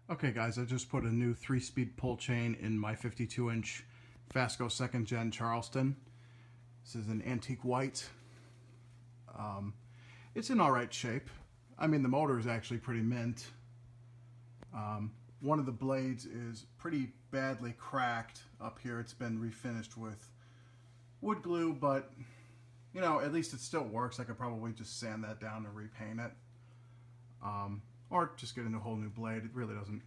Okay guys, I just put a new 3-speed pull chain in my 52-inch Fasco 2nd Gen Charleston. This is an antique white. It's in alright shape. I mean, the motor is actually pretty mint. One of the blades is pretty badly cracked up here. It's been refinished with wood glue, but you know, at least it still works. I could probably just sand that down and repaint it. Or just get a whole new blade. It really doesn't,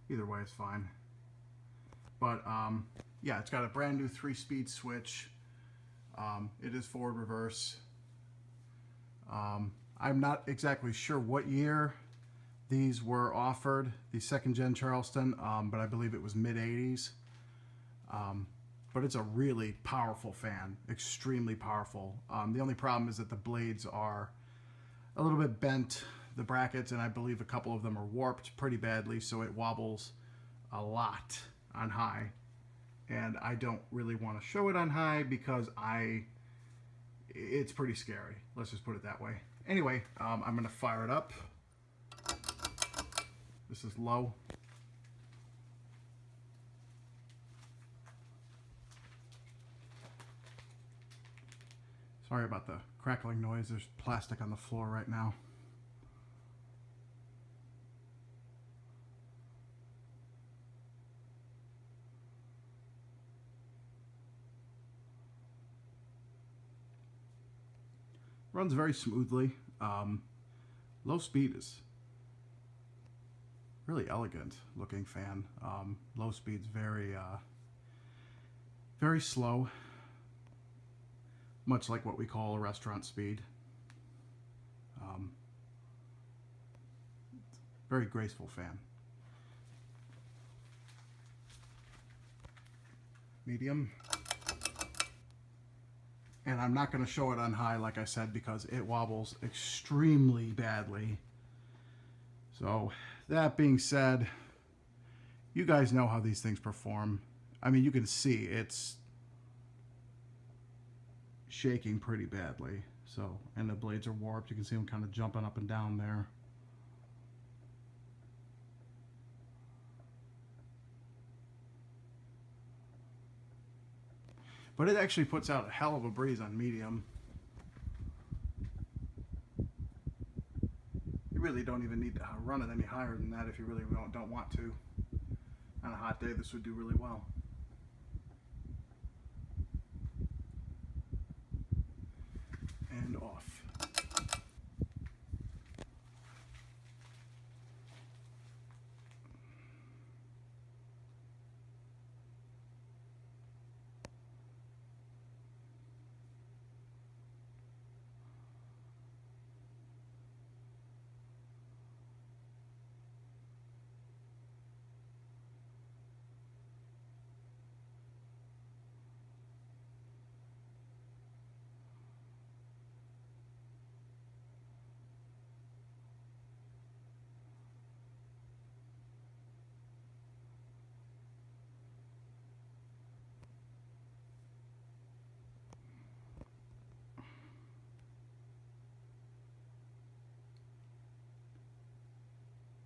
either way it's fine. But yeah, it's got a brand new 3-speed switch. It is forward reverse. I'm not exactly sure what year these were offered, the 2nd Gen Charleston, but I believe it was mid-80s. But it's a really powerful fan, extremely powerful. The only problem is that the blades are a little bit bent, the brackets, and I believe a couple of them are warped pretty badly, so it wobbles a lot on high. And I don't really want to show it on high because it's pretty scary. Let's just put it that way. Anyway, I'm going to fire it up. This is low. Sorry about the crackling noise. There's plastic on the floor right now. Runs very smoothly. Low speed is really elegant looking fan. Low speed's very slow, much like what we call a restaurant speed. Very graceful fan. Medium. And I'm not going to show it on high, like I said, because it wobbles extremely badly. So, that being said, you guys know how these things perform. I mean, you can see it's shaking pretty badly. So, and the blades are warped. You can see them kind of jumping up and down there. But it actually puts out a hell of a breeze on medium. You really don't even need to run it any higher than that if you really don't want to. On a hot day, this would do really well. And off.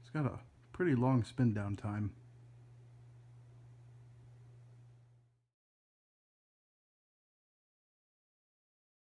It's got a pretty long spin down time.